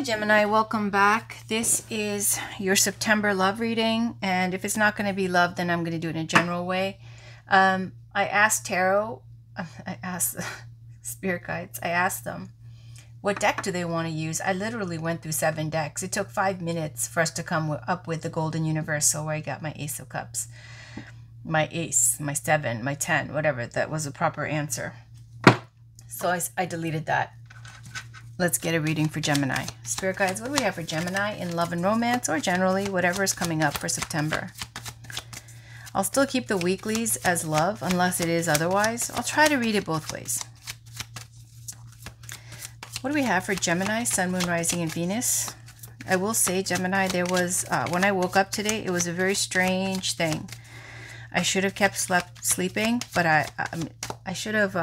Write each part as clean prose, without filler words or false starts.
Gemini, welcome back. This is your September love reading, and if it's not going to be love, then I'm going to do it in a general way. I asked Tarot, I asked Spirit Guides, I asked them, what deck do they want to use? I literally went through 7 decks. It took 5 minutes for us to come up with the Golden Universal, where I got my Ace of Cups, my Ace, my 7, my 10, whatever. That was a proper answer. So I deleted that. Let's get a reading for Gemini. Spirit Guides, what do we have for Gemini in love and romance, or generally, whatever is coming up for September? I'll still keep the weeklies as love, unless it is otherwise. I'll try to read it both ways. What do we have for Gemini, Sun, Moon, Rising, and Venus? I will say, Gemini, there was, when I woke up today, it was a very strange thing. I should have kept sleeping, but I should have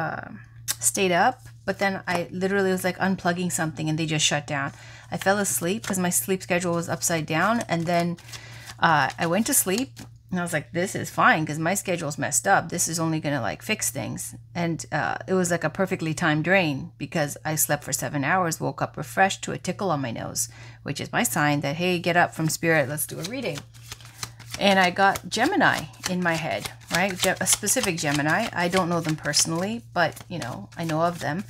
stayed up. But then I literally was like unplugging something and they just shut down. I fell asleep because my sleep schedule was upside down. And then I went to sleep and I was like, this is fine because my schedule's messed up. This is only going to like fix things. And it was like a perfectly timed drain because I slept for 7 hours, woke up refreshed to a tickle on my nose, which is my sign that, hey, get up from spirit, let's do a reading. And I got Gemini in my head, right? A specific Gemini. I don't know them personally, but, you know, I know of them.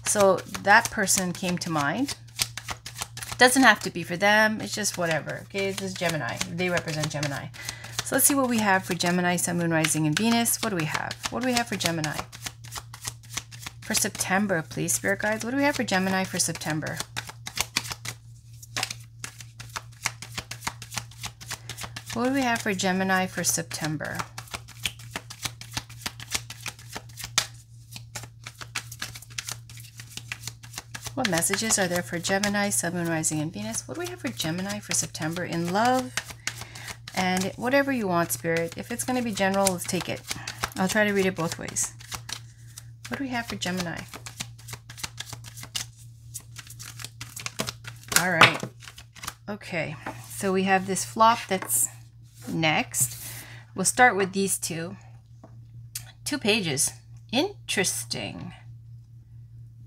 So that person came to mind. Doesn't have to be for them. It's just whatever. Okay, this is Gemini. They represent Gemini. So let's see what we have for Gemini, Sun, Moon, Rising, and Venus. What do we have? What do we have for Gemini? For September, please, Spirit Guides. What do we have for Gemini for September? What do we have for Gemini for September? What messages are there for Gemini, Sun, Moon, Rising, and Venus? What do we have for Gemini for September in love? And whatever you want, Spirit. If it's going to be general, let's take it. I'll try to read it both ways. What do we have for Gemini? All right. Okay. So we have this flop that's next. We'll start with these two pages. Interesting.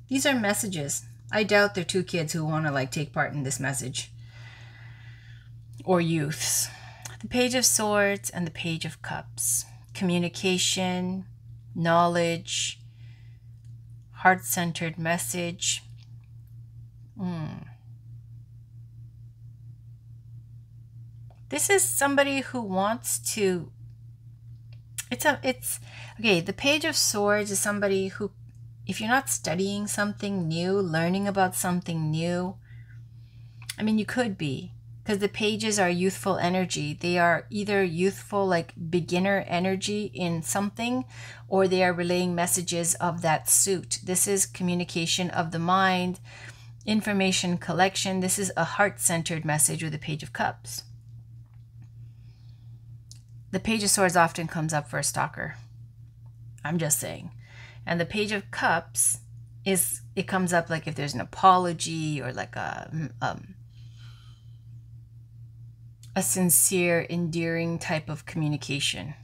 These are messages. I doubt they're 2 kids who want to like take part in this message, or youths. The Page of Swords and the Page of Cups. Communication, knowledge, heart-centered message. This is somebody who wants to, it's okay, the Page of Swords is somebody who, if you're not studying something new, learning about something new, I mean, you could be, because the pages are youthful energy. They are either youthful, like beginner energy in something, or they are relaying messages of that suit. This is communication of the mind, information collection. This is a heart-centered message with the Page of Cups. The Page of Swords often comes up for a stalker. I'm just saying. And the Page of Cups it comes up like if there's an apology or like a sincere, endearing type of communication.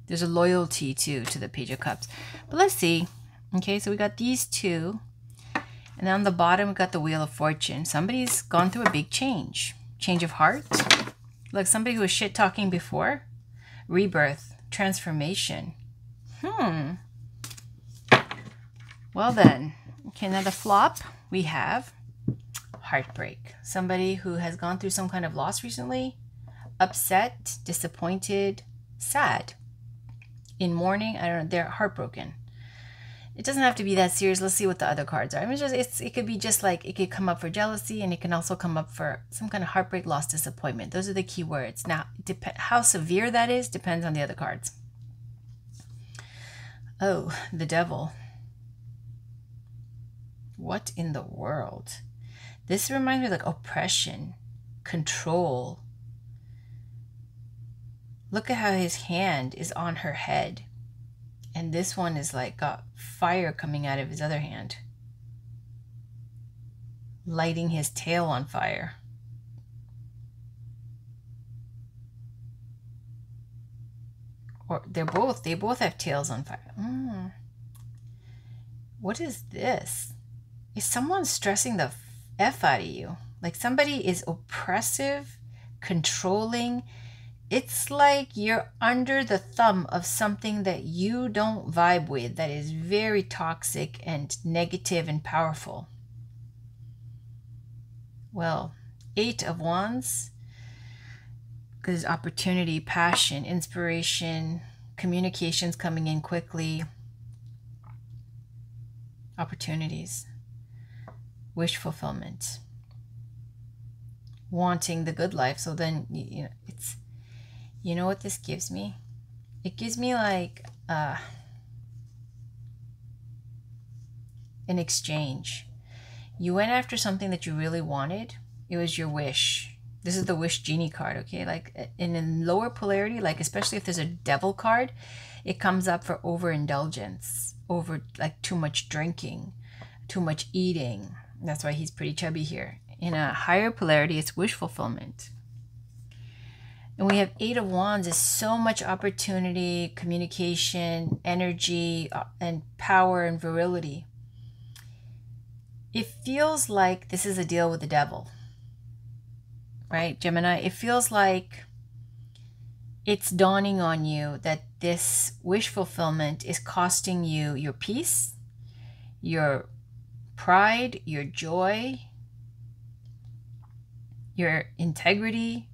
There's a loyalty too to the Page of Cups. But let's see. Okay, so we got these two. And on the bottom, we got the Wheel of Fortune. Somebody's gone through a big change. Change of heart. Like somebody who was shit-talking before. Rebirth. Transformation. Well then. Okay, now the flop we have heartbreak. Somebody who has gone through some kind of loss recently. Upset, disappointed, sad. In mourning, I don't know, they're heartbroken. It doesn't have to be that serious. Let's see what the other cards are. I mean, it could be just like, it could come up for jealousy, and it can also come up for some kind of heartbreak, loss, disappointment. Those are the key words. Now, how severe that is depends on the other cards. Oh, the Devil. What in the world? This reminds me of like oppression, control. Look at how his hand is on her head. And this one is like got fire coming out of his other hand. Lighting his tail on fire. Or they both have tails on fire. What is this? is someone stressing the F out of you. Like somebody is oppressive, controlling. It's like you're under the thumb of something that you don't vibe with, that is very toxic and negative and powerful. Well, 8 of Wands, because opportunity, passion, inspiration, communications coming in quickly, opportunities, wish fulfillment, wanting the good life. So then, you know, it's, you know what this gives me? It gives me like an exchange. You went after something that you really wanted. It was your wish. This is the wish genie card, okay? Like in lower polarity, like especially if there's a devil card, it comes up for overindulgence, over like too much drinking, too much eating. That's why he's pretty chubby here. In a higher polarity, it's wish fulfillment. And we have 8 of Wands is so much opportunity, communication, energy, and power and virility. It feels like this is a deal with the devil. Right, Gemini? It feels like it's dawning on you that this wish fulfillment is costing you your peace, your pride, your joy, your integrity.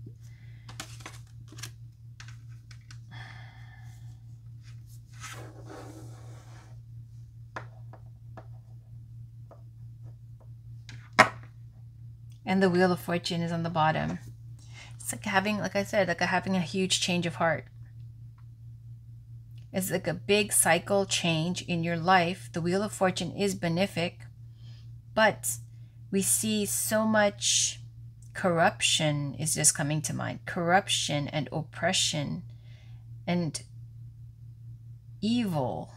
And the Wheel of Fortune is on the bottom. It's like having, like I said, like having a huge change of heart. It's like a big cycle change in your life. The Wheel of Fortune is benefic, but we see so much corruption is just coming to mind. Corruption and oppression and evil.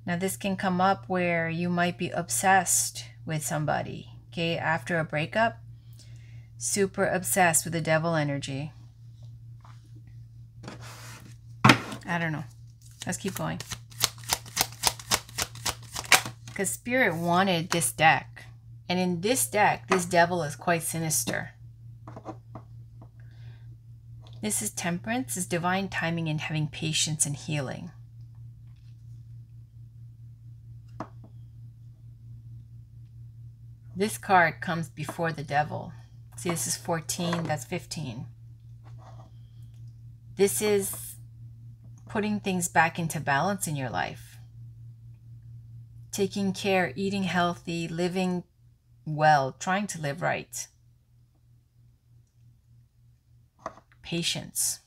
Now this can come up where you might be obsessed with somebody, okay, after a breakup, super obsessed with the devil energy. I don't know. Let's keep going. Because Spirit wanted this deck. And in this deck, this devil is quite sinister. This is Temperance, is divine timing and having patience and healing. This card comes before the devil. See, this is 14, that's 15. This is putting things back into balance in your life. Taking care, eating healthy, living well, trying to live right. Patience.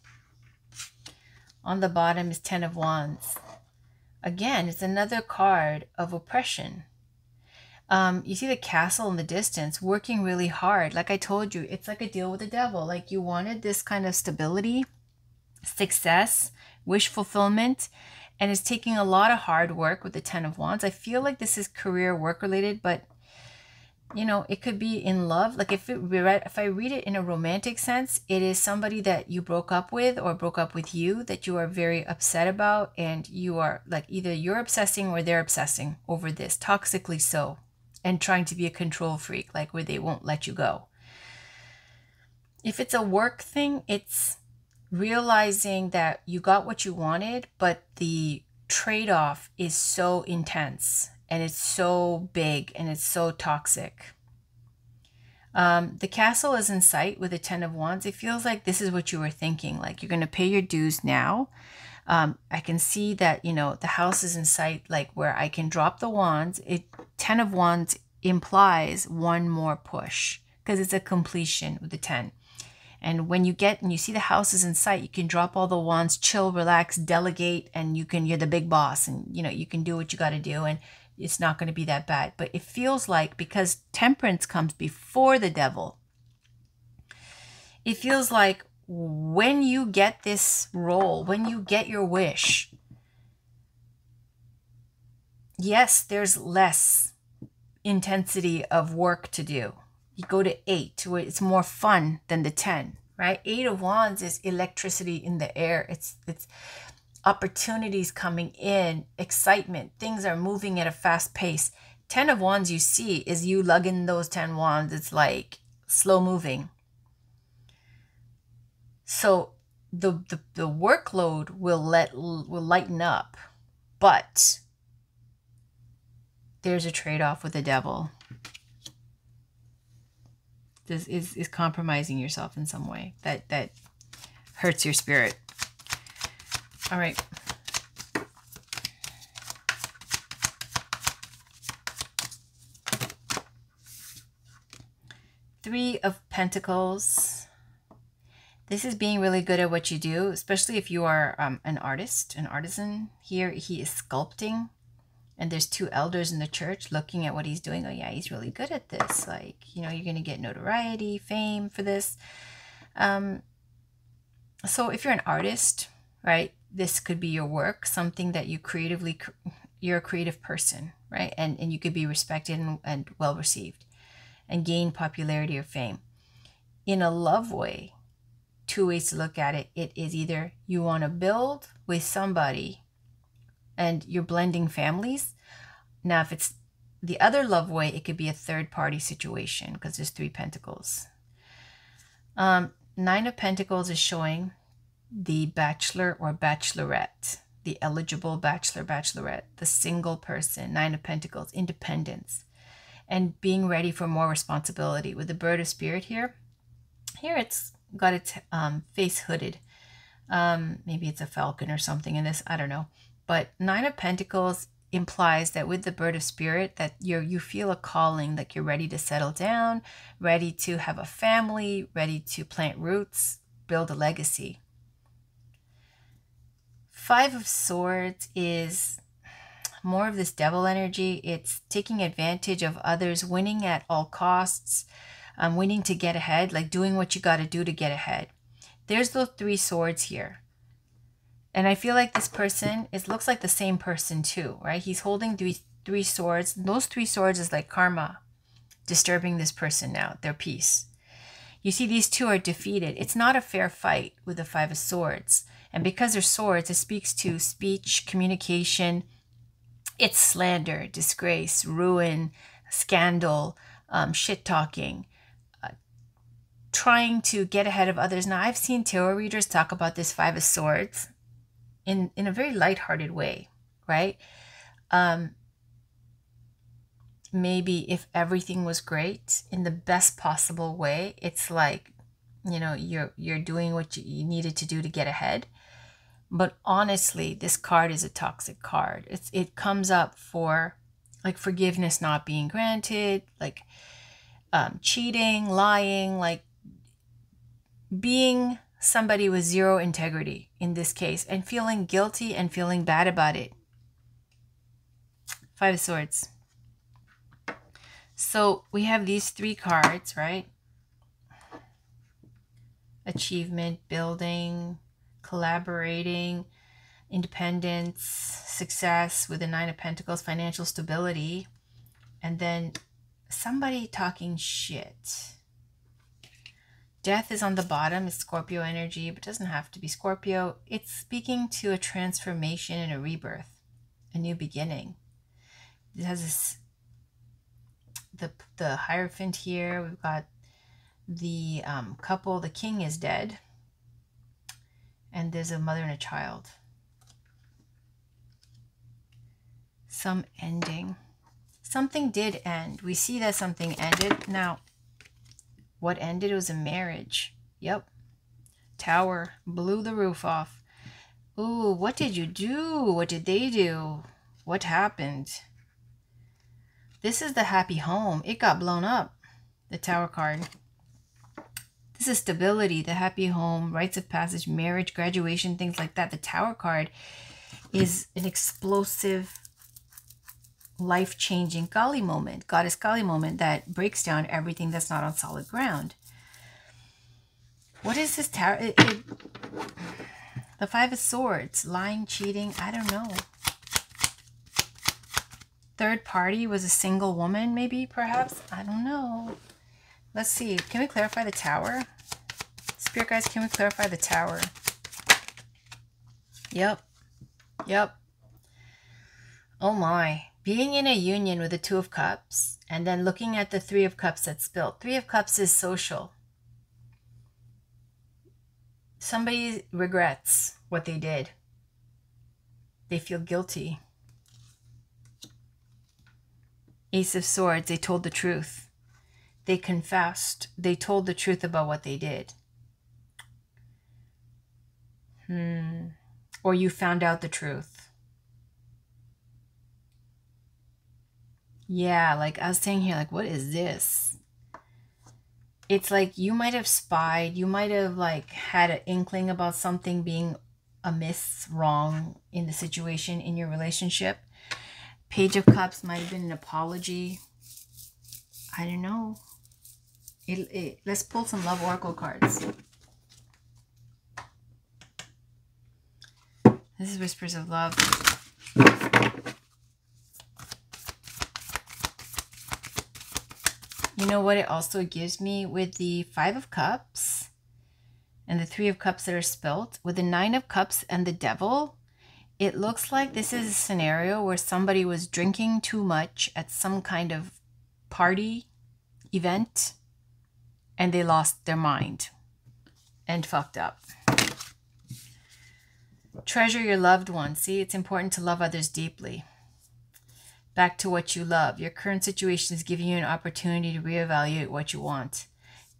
On the bottom is 10 of Wands. Again, it's another card of oppression. You see the castle in the distance working really hard. Like I told you, it's like a deal with the devil. Like you wanted this kind of stability, success, wish fulfillment, and it's taking a lot of hard work with the 10 of Wands. I feel like this is career work related, but you know, it could be in love. Like if I read it in a romantic sense, it is somebody that you broke up with or broke up with you that you are very upset about, and you are like either you're obsessing or they're obsessing over this, toxically so, and trying to be a control freak, like where they won't let you go. If it's a work thing, it's realizing that you got what you wanted, but the trade-off is so intense and it's so big and it's so toxic. The castle is in sight with the 10 of Wands. It feels like this is what you were thinking, like you're going to pay your dues now. I can see that, you know, the house is in sight, like where I can drop the wands. 10 of Wands implies one more push because it's a completion with the 10. And when you get and you see the house is in sight, you can drop all the wands, chill, relax, delegate, and you're the big boss, and you know, you can do what you got to do, and it's not going to be that bad. But it feels like, because Temperance comes before the devil, it feels like when you get this role, when you get your wish, yes, there's less intensity of work to do. You go to 8, where it's more fun than the 10, right? 8 of Wands is electricity in the air. It's opportunities coming in, excitement, things are moving at a fast pace. 10 of Wands you see is you lugging those 10 wands. It's like slow moving. So the workload will lighten up, but there's a trade-off with the devil. This is compromising yourself in some way that hurts your spirit. All right. Three of Pentacles. This is being really good at what you do, especially if you are an artist, an artisan. Here he is sculpting, and there's two elders in the church looking at what he's doing. Oh yeah, he's really good at this. Like, you know, you're going to get notoriety, fame for this. So if you're an artist, right, this could be your work, something that you creatively, you're a creative person, right? And you could be respected and well received and gain popularity or fame. In a love way, two ways to look at it. It is either you want to build with somebody and you're blending families. Now, if it's the other love way, it could be a third party situation because there's 3 pentacles. 9 of Pentacles is showing the bachelor or bachelorette, the eligible bachelor, bachelorette, the single person. 9 of Pentacles, independence, and being ready for more responsibility. With the Bird of Spirit here it's got its face hooded. Maybe it's a falcon or something in this, I don't know. But 9 of Pentacles implies that with the Bird of Spirit that you feel a calling, like you're ready to settle down, ready to have a family, ready to plant roots, build a legacy. 5 of Swords is more of this devil energy. It's taking advantage of others, winning at all costs, winning to get ahead, like doing what you got to do to get ahead. There's those 3 swords here. And I feel like this person, it looks like the same person too, right? He's holding 3 swords. Those 3 swords is like karma disturbing this person now, their peace. You see, these 2 are defeated. It's not a fair fight with the 5 of Swords. And because they're swords, it speaks to speech, communication. It's slander, disgrace, ruin, scandal, shit-talking, trying to get ahead of others. Now, I've seen tarot readers talk about this 5 of Swords in a very lighthearted way, right? Maybe if everything was great in the best possible way, it's like, you know, you're doing what you needed to do to get ahead. But honestly, this card is a toxic card. It comes up for like forgiveness not being granted, like cheating, lying, like being somebody with zero integrity in this case, and feeling guilty and feeling bad about it. 5 of Swords. So we have these 3 cards, right? Achievement, building, collaborating, independence, success with the 9 of Pentacles, financial stability, and then somebody talking shit. Death is on the bottom. It's Scorpio energy, but it doesn't have to be Scorpio. It's speaking to a transformation and a rebirth, a new beginning. It has this, the Hierophant here. We've got the couple. The king is dead, and there's a mother and a child. Some ending. Something did end. We see that something ended. Now, what ended was a marriage. Yep. Tower. Blew the roof off. Ooh, what did you do? What did they do? What happened? This is the happy home. It got blown up. The Tower card. This is stability, the happy home, rites of passage, marriage, graduation, things like that. The Tower card is an explosive, life-changing Kali moment, goddess Kali moment that breaks down everything that's not on solid ground. What is this tower? The 5 of Swords, lying, cheating, I don't know. Third party was a single woman, maybe, perhaps? I don't know. Let's see. Can we clarify the Tower? Spirit guides, can we clarify the Tower? Yep. Yep. Oh my. Being in a union with the Two of Cups and then looking at the Three of Cups that's spilled. Three of Cups is social. Somebody regrets what they did. They feel guilty. Ace of Swords, they told the truth. They confessed. They told the truth about what they did. Or you found out the truth. Yeah, like I was saying here, like, what is this? It's like you might have spied. You might have like had an inkling about something being amiss, wrong in the situation in your relationship. Page of Cups might have been an apology. I don't know. Let's pull some love oracle cards. This is Whispers of Love. You know what it also gives me with the Five of Cups and the Three of Cups that are spilt? With the Nine of Cups and the Devil, it looks like this is a scenario where somebody was drinking too much at some kind of party, event, and they lost their mind and fucked up. Treasure your loved ones. See, it's important to love others deeply. Back to what you love. Your current situation is giving you an opportunity to reevaluate what you want.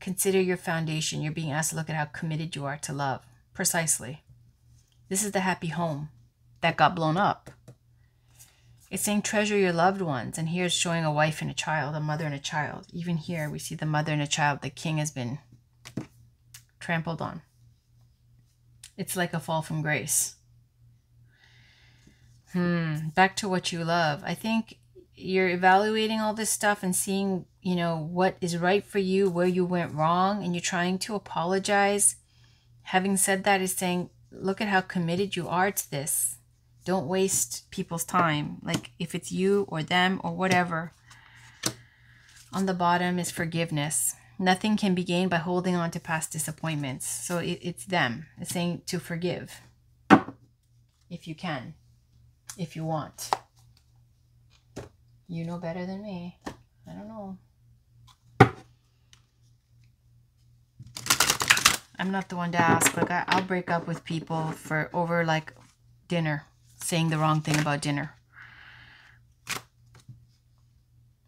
Consider your foundation. You're being asked to look at how committed you are to love. Precisely. This is the happy home that got blown up. It's saying treasure your loved ones. And here it's showing a wife and a child, a mother and a child. Even here we see the mother and a child. The king has been trampled on. It's like a fall from grace. Back to what you love. I think you're evaluating all this stuff and seeing, you know, what is right for you, where you went wrong, and you're trying to apologize. Having said that, is saying, look at how committed you are to this. Don't waste people's time. Like if it's you or them or whatever. On the bottom is forgiveness. Nothing can be gained by holding on to past disappointments. So it's them. It's saying to forgive. If you can. If you want. You know better than me. I don't know. I'm not the one to ask. Like I'll break up with people for over like dinner. Saying the wrong thing about dinner.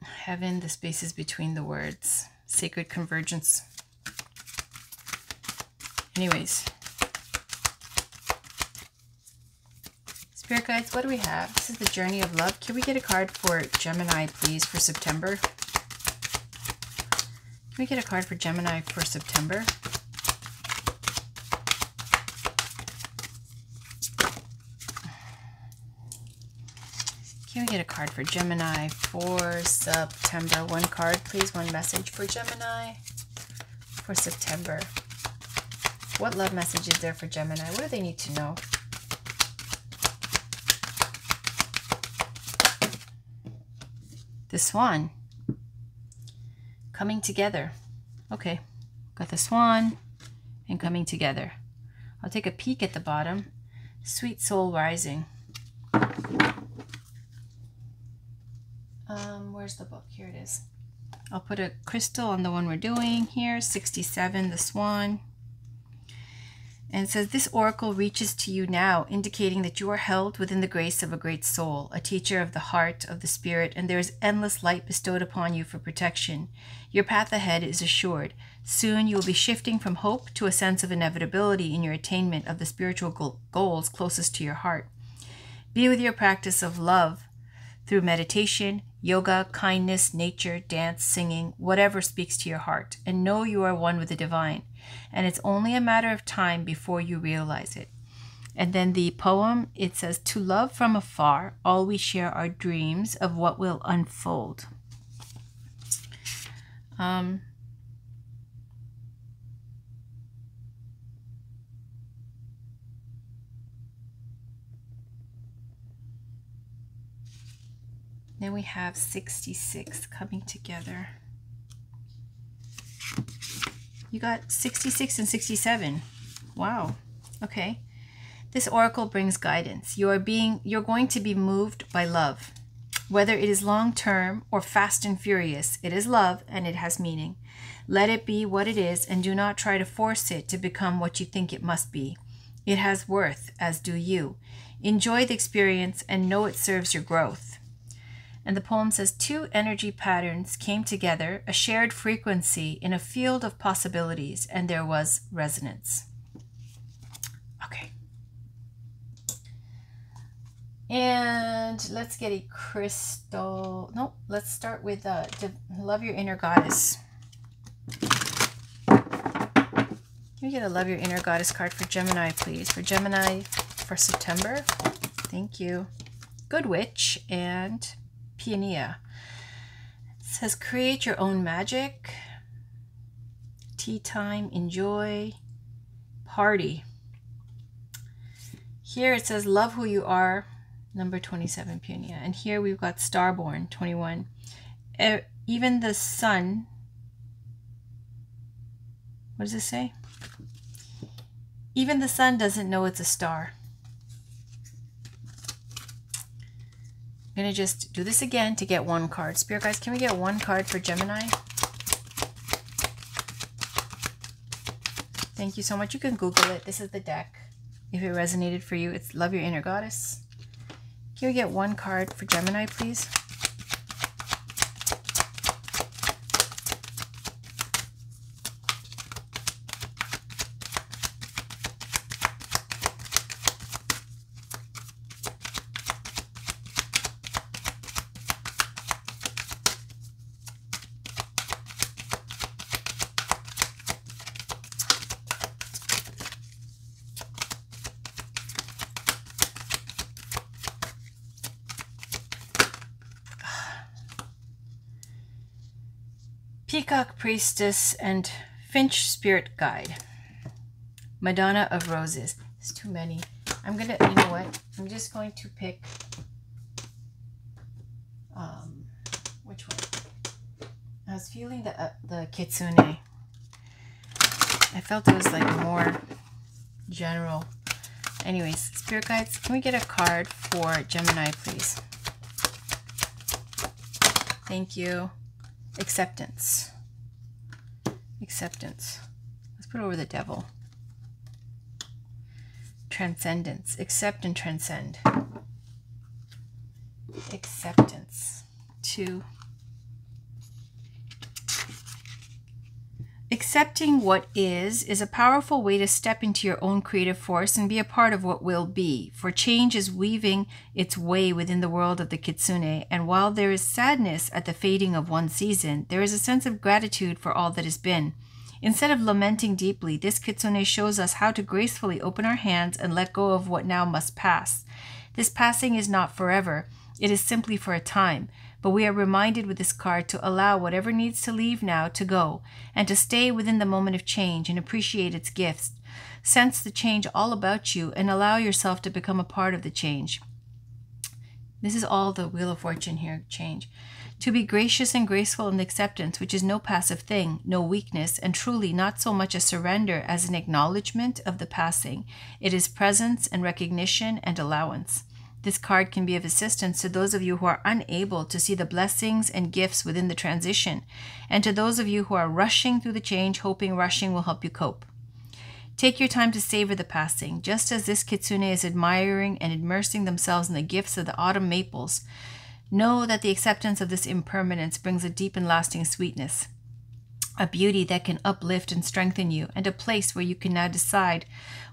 Heaven, the spaces between the words. Sacred convergence. Anyways. Spirit guides, what do we have? This is the journey of love. Can we get a card for Gemini, please, for September? Can we get a card for Gemini for September? Can we get a card for Gemini for September? One card, please. One message for Gemini for September. What love message is there for Gemini? What do they need to know? The Swan. Coming together. Okay. Got the Swan and coming together. I'll take a peek at the bottom. Sweet Soul Rising. Where's the book? Here it is. I'll put a crystal on the one we're doing here. 67, the Swan. And it says, this oracle reaches to you now, indicating that you are held within the grace of a great soul, a teacher of the heart, of the spirit, and there is endless light bestowed upon you for protection. Your path ahead is assured. Soon you will be shifting from hope to a sense of inevitability in your attainment of the spiritual goals closest to your heart. Be with your practice of love through meditation, yoga, kindness, nature, dance, singing, whatever speaks to your heart, and know you are one with the divine. And it's only a matter of time before you realize it. And then the poem, it says, to love from afar, all we share are dreams of what will unfold. Then we have 66 coming together. You got 66 and 67. Wow. Okay. This oracle brings guidance. You're going to be moved by love. Whether it is long-term or fast and furious, it is love and it has meaning. Let it be what it is and do not try to force it to become what you think it must be. It has worth, as do you. Enjoy the experience and know it serves your growth. And the poem says, two energy patterns came together, a shared frequency in a field of possibilities, and there was resonance. Okay. And let's get a crystal. No, let's start with Love Your Inner Goddess. Can we get a Love Your Inner Goddess card for Gemini, please? For Gemini for September. Thank you. Good Witch and Peonia. It says, create your own magic. Tea time, enjoy, party. Here it says, love who you are. Number 27, Peonia. And here we've got Starborn, 21. Even the sun. What does it say? Even the sun doesn't know it's a star. I'm going to just do this again to get one card. Spirit guides, can we get one card for Gemini? Thank you so much. You can Google it. This is the deck. If it resonated for you, it's Love Your Inner Goddess. Can we get one card for Gemini, please? Peacock Priestess and Finch Spirit Guide. Madonna of Roses. It's too many. I'm gonna, you know what? I'm just going to pick, which one? I was feeling the Kitsune. I felt it was like more general. Anyways, Spirit Guides, can we get a card for Gemini, please? Thank you. Acceptance. Acceptance. Let's put over the Devil. Transcendence. Accept and transcend. Acceptance. 2. Accepting what is a powerful way to step into your own creative force and be a part of what will be, for change is weaving its way within the world of the Kitsune, and while there is sadness at the fading of one season, there is a sense of gratitude for all that has been. Instead of lamenting deeply, this Kitsune shows us how to gracefully open our hands and let go of what now must pass. This passing is not forever, it is simply for a time. But we are reminded with this card to allow whatever needs to leave now to go, and to stay within the moment of change and appreciate its gifts. Sense the change all about you and allow yourself to become a part of the change. This is all the Wheel of Fortune here, change. To be gracious and graceful in acceptance, which is no passive thing, no weakness, and truly not so much a surrender as an acknowledgement of the passing. It is presence and recognition and allowance. This card can be of assistance to those of you who are unable to see the blessings and gifts within the transition, and to those of you who are rushing through the change, hoping rushing will help you cope. Take your time to savor the passing, just as this Kitsune is admiring and immersing themselves in the gifts of the autumn maples. Know that the acceptance of this impermanence brings a deep and lasting sweetness, a beauty that can uplift and strengthen you, and a place where you can now decide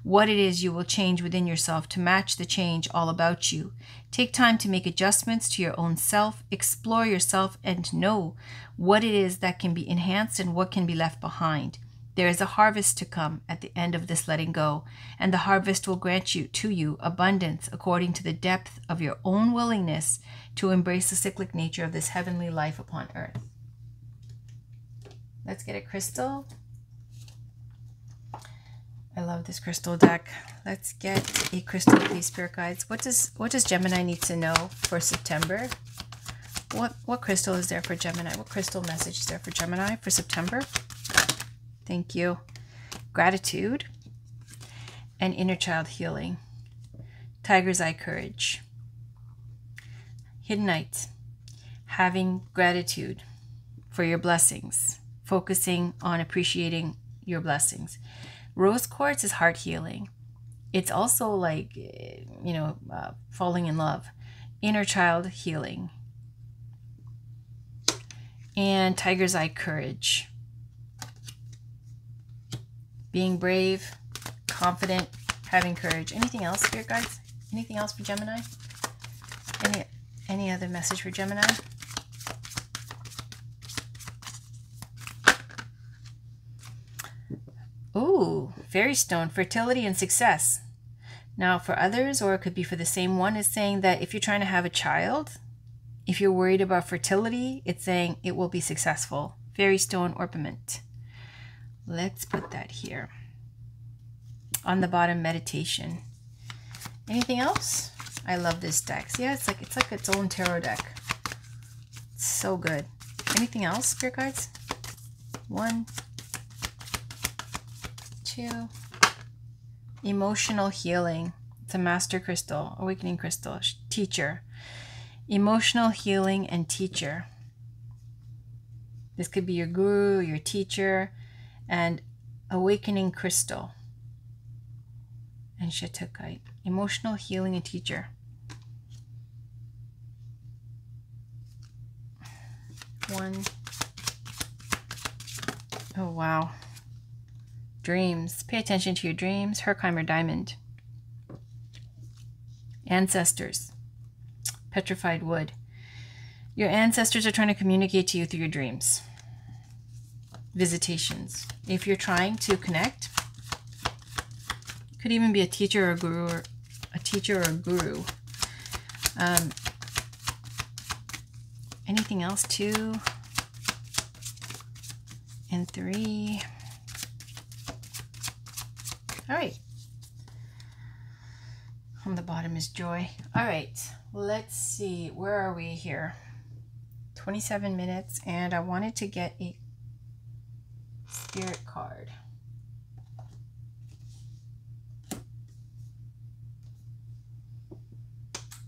what it is you will change within yourself to match the change all about you. Take time to make adjustments to your own self, explore yourself, and know what it is that can be enhanced and what can be left behind. There is a harvest to come at the end of this letting go, and the harvest will grant you abundance according to the depth of your own willingness to embrace the cyclic nature of this heavenly life upon earth. Let's get a crystal. I love this crystal deck. Let's get a crystal, please, Spirit Guides. What does Gemini need to know for September? What crystal is there for Gemini? What crystal message is there for Gemini for September? Thank you. Gratitude and inner child healing. Tiger's eye courage. Hidden Knight. Having gratitude for your blessings. Focusing on appreciating your blessings. Rose quartz is heart healing. It's also like, falling in love. Inner child healing. And Tiger's eye courage. Being brave, confident, having courage. Anything else, Spirit Guides? Anything else for Gemini? Any other message for Gemini? Ooh, Fairy Stone, fertility and success. Now for others, or it could be for the same one, it's saying that if you're trying to have a child, if you're worried about fertility, it's saying it will be successful. Fairy Stone ornament. Let's put that here. On the bottom, meditation. Anything else? I love this deck. See, yeah, it's like its own tarot deck. It's so good. Anything else, Spirit Guides? 1, 2. Emotional healing. It's a master crystal, awakening crystal. Teacher. Emotional healing and teacher. This could be your guru, your teacher, and awakening crystal. And Shatukite. Emotional healing and teacher. 1. Oh, wow. Dreams. Pay attention to your dreams. Herkimer diamond. Ancestors. Petrified wood. Your ancestors are trying to communicate to you through your dreams. Visitations. If you're trying to connect, could even be a teacher or a guru, or a teacher or a guru. Anything else? 2 and 3. All right. On the bottom is joy. All right. Let's see. Where are we here? 27 minutes, and I wanted to get a spirit card.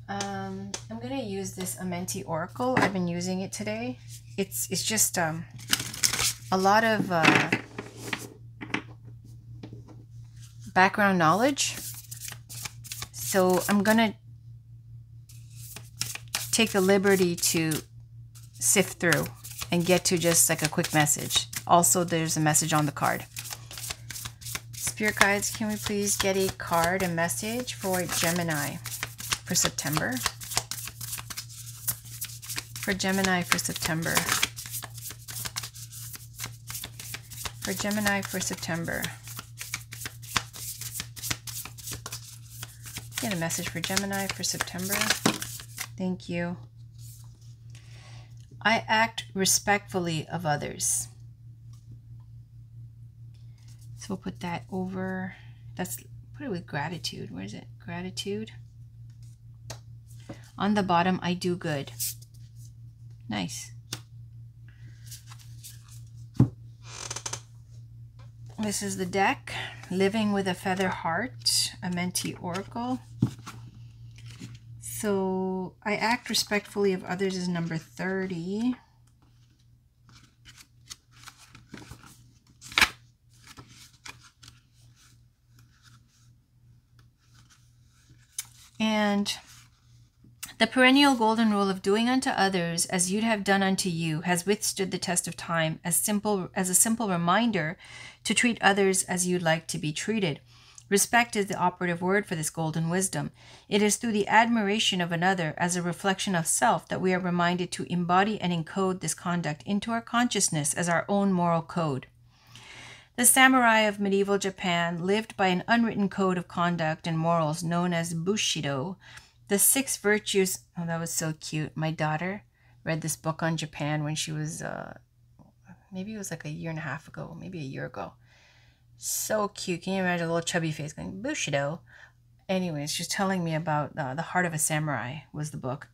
I'm gonna use this Amenti Oracle. I've been using it today. It's just a lot of background knowledge. So I'm gonna take the liberty to sift through and get to just like a quick message. Also, there's a message on the card. Spirit Guides, can we please get a card, a message for Gemini for September? For Gemini for September. For Gemini for September. Get a message for Gemini for September. Thank you. I act respectfully of others. So we'll put that over. Put it with gratitude. Where is it? Gratitude. On the bottom, I do good. Nice. This is the deck. Living with a Feather Heart, Amenti Oracle. So I act respectfully of others is number 30. And the perennial golden rule of doing unto others as you'd have done unto you has withstood the test of time as a simple reminder to treat others as you'd like to be treated. Respect is the operative word for this golden wisdom. It is through the admiration of another as a reflection of self that we are reminded to embody and encode this conduct into our consciousness as our own moral code. The samurai of medieval Japan lived by an unwritten code of conduct and morals known as Bushido. The 6 virtues. Oh, that was so cute. My daughter read this book on Japan when she was, maybe it was like a year and a half ago, maybe a year ago. So cute. Can you imagine a little chubby face going, Bushido? Anyways, she's telling me about The Heart of a Samurai was the book.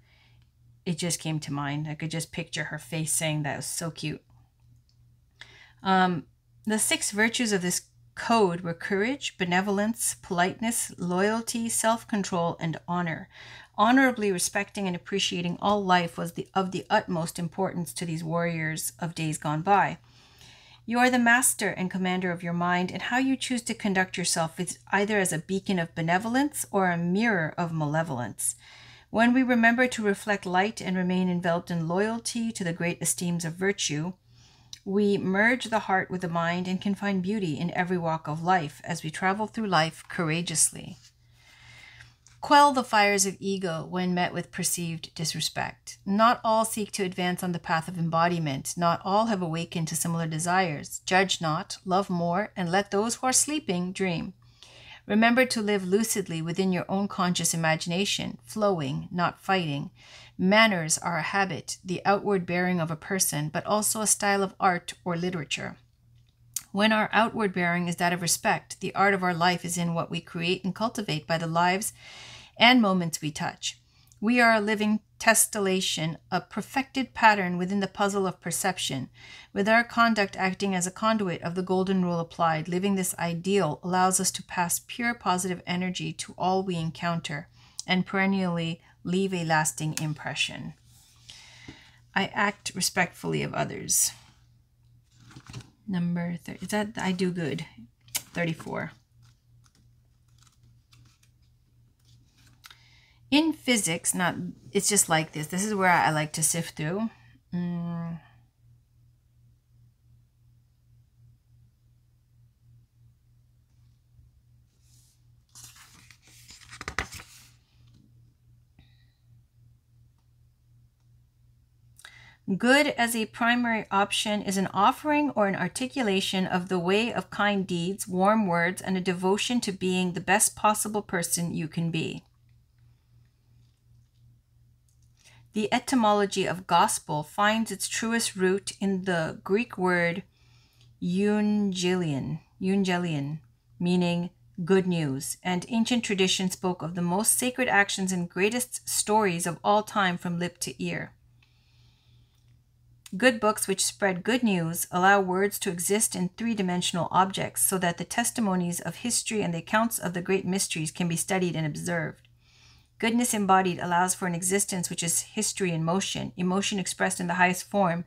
It just came to mind. I could just picture her face saying that. It was so cute. The 6 virtues of this code were courage, benevolence, politeness, loyalty, self-control, and honor. Honorably respecting and appreciating all life was of the utmost importance to these warriors of days gone by. You are the master and commander of your mind, and how you choose to conduct yourself is either as a beacon of benevolence or a mirror of malevolence. When we remember to reflect light and remain enveloped in loyalty to the great esteems of virtue, we merge the heart with the mind and can find beauty in every walk of life as we travel through life courageously. Quell the fires of ego when met with perceived disrespect. Not all seek to advance on the path of embodiment. Not all have awakened to similar desires. Judge not, love more, and let those who are sleeping dream. Remember to live lucidly within your own conscious imagination, flowing, not fighting. Manners are a habit, the outward bearing of a person, but also a style of art or literature. When our outward bearing is that of respect, the art of our life is in what we create and cultivate by the lives and moments we touch. We are a living tessellation, a perfected pattern within the puzzle of perception, with our conduct acting as a conduit of the golden rule applied. Living this ideal allows us to pass pure positive energy to all we encounter and perennially leave a lasting impression. I act respectfully of others. Number 30, is that I do good? 34. In physics, it's just like this. This is where I like to sift through. Good as a primary option is an offering or an articulation of the way of kind deeds, warm words, and a devotion to being the best possible person you can be. The etymology of gospel finds its truest root in the Greek word euangelion, meaning good news, and ancient tradition spoke of the most sacred actions and greatest stories of all time from lip to ear. Good books which spread good news allow words to exist in three-dimensional objects so that the testimonies of history and the accounts of the great mysteries can be studied and observed. Goodness embodied allows for an existence which is history in motion, emotion expressed in the highest form,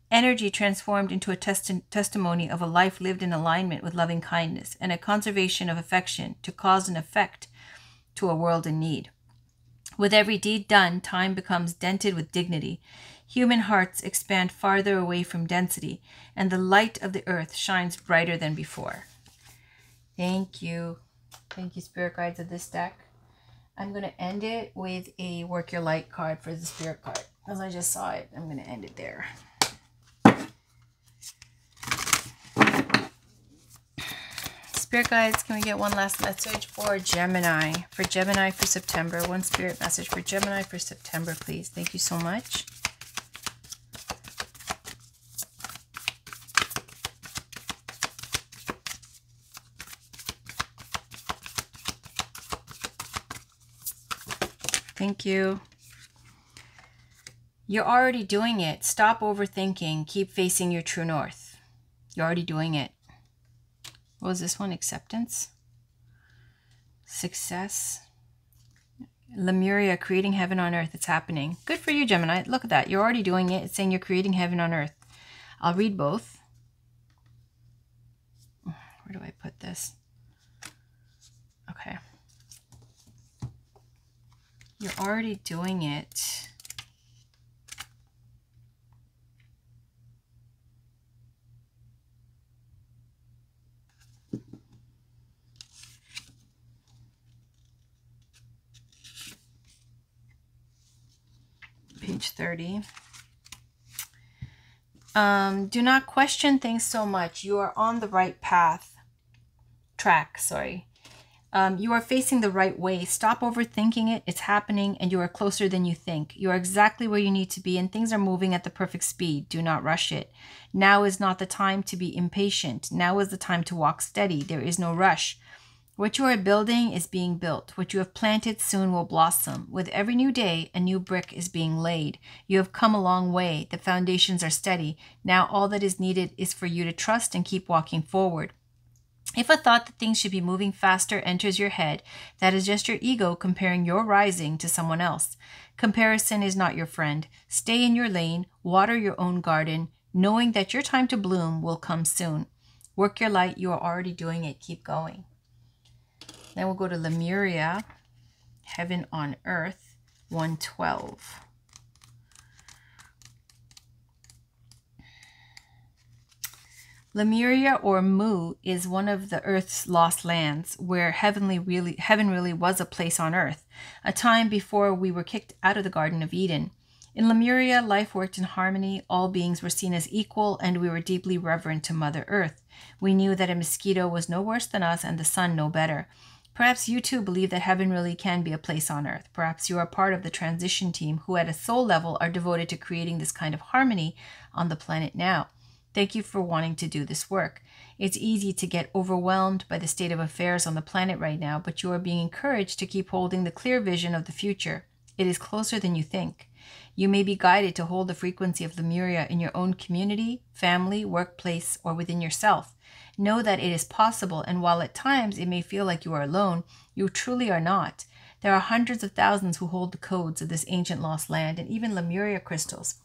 energy transformed into a testimony of a life lived in alignment with loving kindness, and a conservation of affection to cause an effect to a world in need. With every deed done, time becomes dented with dignity. Human hearts expand farther away from density, and the light of the earth shines brighter than before. Thank you. Thank you, Spirit Guides of this deck. I'm going to end it with a Work Your Light card for the Spirit card. As I just saw it, I'm going to end it there. Spirit Guides, can we get one last message for Gemini? For Gemini for September. One Spirit message for Gemini for September, please. Thank you so much. Thank you. You're already doing it. Stop overthinking. Keep facing your true north. You're already doing it. What was this one? Acceptance. Success. Lemuria, creating heaven on earth. It's happening. Good for you, Gemini. Look at that. You're already doing it. It's saying you're creating heaven on earth. I'll read both. Where do I put this? Okay. You're already doing it. Page 30. Do not question things so much. You are on the right track. You are facing the right way. Stop overthinking it. It's happening and you are closer than you think. You are exactly where you need to be and things are moving at the perfect speed. Do not rush it. Now is not the time to be impatient. Now is the time to walk steady. There is no rush. What you are building is being built. What you have planted soon will blossom. With every new day, a new brick is being laid. You have come a long way. The foundations are steady. Now all that is needed is for you to trust and keep walking forward. If a thought that things should be moving faster enters your head, that is just your ego comparing your rising to someone else. Comparison is not your friend. Stay in your lane, water your own garden, knowing that your time to bloom will come soon. Work your light. You are already doing it. Keep going. Then we'll go to Lemuria, Heaven on Earth, 112. Lemuria, or Mu, is one of the Earth's lost lands, where heaven really was a place on Earth, a time before we were kicked out of the Garden of Eden. In Lemuria, life worked in harmony, all beings were seen as equal, and we were deeply reverent to Mother Earth. We knew that a mosquito was no worse than us and the sun no better. Perhaps you too believe that heaven really can be a place on Earth. Perhaps you are part of the transition team who at a soul level are devoted to creating this kind of harmony on the planet now. Thank you for wanting to do this work. It's easy to get overwhelmed by the state of affairs on the planet right now, but you are being encouraged to keep holding the clear vision of the future. It is closer than you think. You may be guided to hold the frequency of Lemuria in your own community, family, workplace, or within yourself. Know that it is possible, and while at times it may feel like you are alone, you truly are not. There are hundreds of thousands who hold the codes of this ancient lost land, and even Lemuria crystals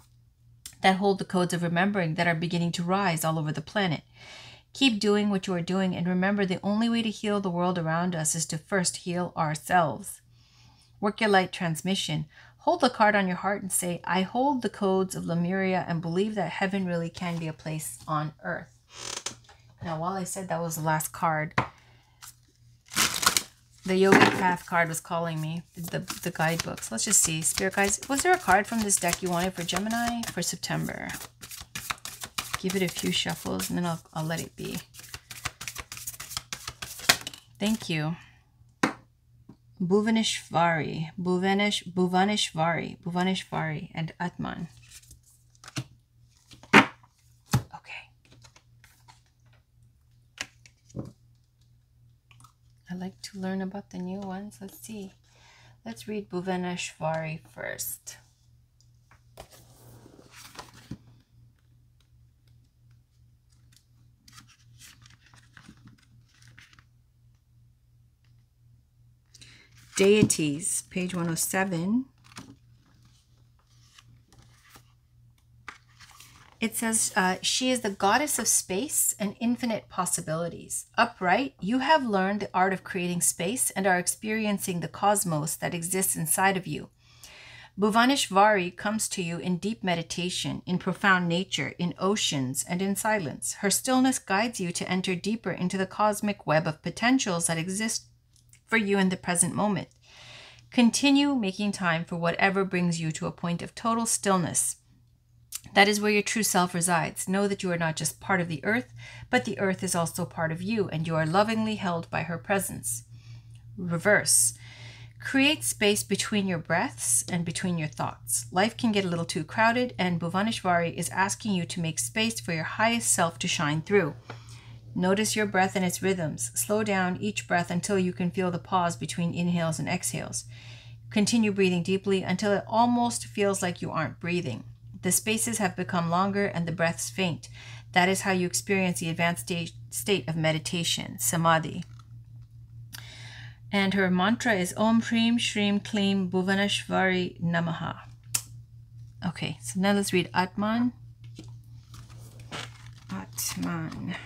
that hold the codes of remembering that are beginning to rise all over the planet. Keep doing what you are doing, and remember the only way to heal the world around us is to first heal ourselves. Work your light transmission. Hold the card on your heart and say, I hold the codes of Lemuria and believe that heaven really can be a place on Earth. Now, while I said that was the last card, the Yogic Path card was calling me, the guidebooks. Let's just see. Spirit guides, was there a card from this deck you wanted for Gemini for September? Give it a few shuffles and then I'll let it be. Thank you. Bhuvaneshvari, and Atman. Okay. I like to learn about the new ones. Let's see. Let's read Bhuvaneshvari first. Deities, page 107. It says, she is the goddess of space and infinite possibilities. Upright, you have learned the art of creating space and are experiencing the cosmos that exists inside of you. Bhuvaneshvari comes to you in deep meditation, in profound nature, in oceans, and in silence. Her stillness guides you to enter deeper into the cosmic web of potentials that exist for you in the present moment. Continue making time for whatever brings you to a point of total stillness. That is where your true self resides. Know that you are not just part of the earth, but the earth is also part of you, and you are lovingly held by her presence. Reverse. Create space between your breaths and between your thoughts. Life can get a little too crowded, and Bhuvaneshvari is asking you to make space for your highest self to shine through. Notice your breath and its rhythms. Slow down each breath until you can feel the pause between inhales and exhales. Continue breathing deeply until it almost feels like you aren't breathing. The spaces have become longer and the breaths faint. That is how you experience the advanced state of meditation, samadhi. And her mantra is Om Shrim Shrim Klim Bhuvaneshvari Namaha. Okay, so now let's read Atman. Atman.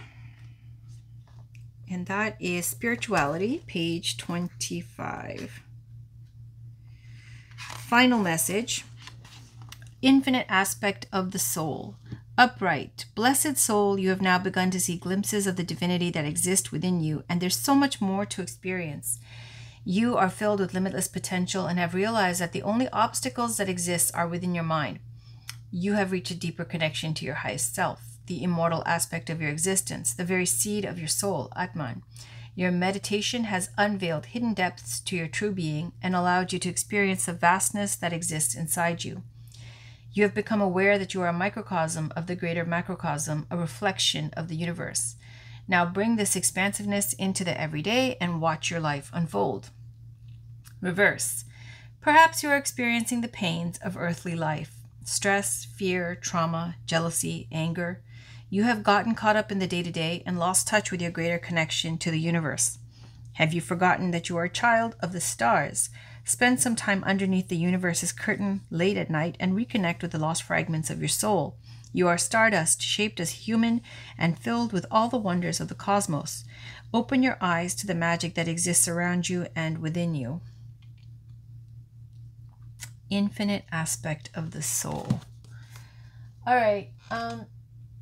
And that is Spirituality, page 25. Final message. Infinite aspect of the soul. Upright, blessed soul, you have now begun to see glimpses of the divinity that exists within you, and there's so much more to experience. You are filled with limitless potential and have realized that the only obstacles that exist are within your mind. You have reached a deeper connection to your highest self, the immortal aspect of your existence, the very seed of your soul, Atman. Your meditation has unveiled hidden depths to your true being and allowed you to experience the vastness that exists inside you. You have become aware that you are a microcosm of the greater macrocosm, a reflection of the universe. Now bring this expansiveness into the everyday and watch your life unfold. Reverse. Perhaps you are experiencing the pains of earthly life. Stress, fear, trauma, jealousy, anger. You have gotten caught up in the day-to-day and lost touch with your greater connection to the universe. Have you forgotten that you are a child of the stars? Spend some time underneath the universe's curtain late at night and reconnect with the lost fragments of your soul. You are stardust, shaped as human and filled with all the wonders of the cosmos. Open your eyes to the magic that exists around you and within you. Infinite aspect of the soul. All right,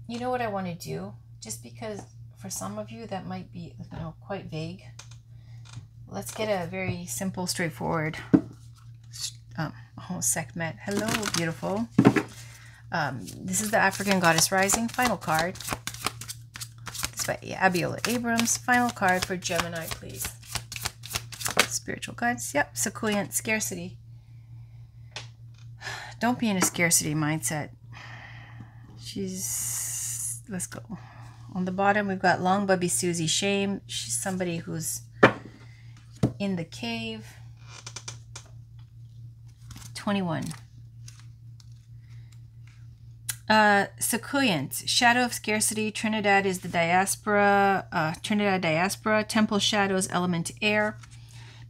you know what I want to do? Just because for some of you that might be, quite vague. Let's get a very simple, straightforward Sekhmet. Hello, beautiful. This is the African Goddess Rising final card. This is by Abiola Abrams. Final card for Gemini, please. Spiritual guides. Yep, Sequoiant, scarcity. Don't be in a scarcity mindset. Let's go. On the bottom, we've got Long Bubby Susie Shame. She's somebody who's in the cave. 21. Sequoiant, Shadow of Scarcity. Trinidad is the diaspora. Trinidad diaspora. Temple shadows, element air.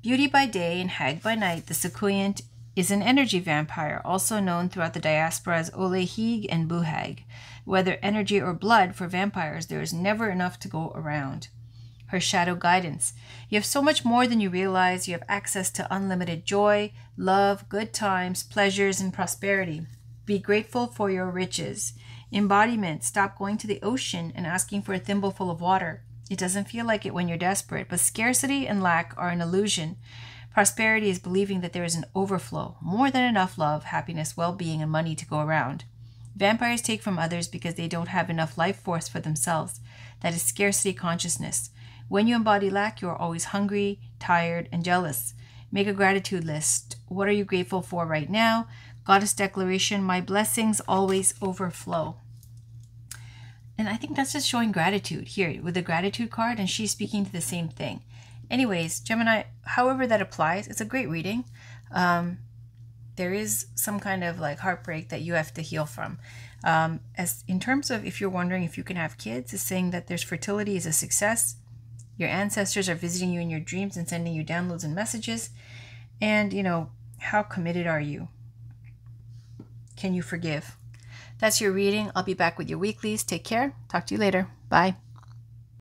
Beauty by day and hag by night. The Sequoiant is an energy vampire, also known throughout the diaspora as Olehig and Buhag. Whether energy or blood, for vampires, there is never enough to go around. Her shadow guidance. You have so much more than you realize. You have access to unlimited joy, love, good times, pleasures, and prosperity. Be grateful for your riches. Embodiment. Stop going to the ocean and asking for a thimbleful of water. It doesn't feel like it when you're desperate, but scarcity and lack are an illusion. Prosperity is believing that there is an overflow, more than enough love, happiness, well-being, and money to go around. Vampires take from others because they don't have enough life force for themselves. That is scarcity consciousness. When you embody lack, you are always hungry, tired, and jealous. Make a gratitude list. What are you grateful for right now? Goddess declaration, my blessings always overflow. And I think that's just showing gratitude here with the gratitude card, and she's speaking to the same thing. Anyways, Gemini, however that applies, it's a great reading. There is some kind of like heartbreak that you have to heal from. As in terms of if you're wondering if you can have kids, it's saying that there's fertility is a success. Your ancestors are visiting you in your dreams and sending you downloads and messages. And, how committed are you? Can you forgive? That's your reading. I'll be back with your weeklies. Take care. Talk to you later. Bye.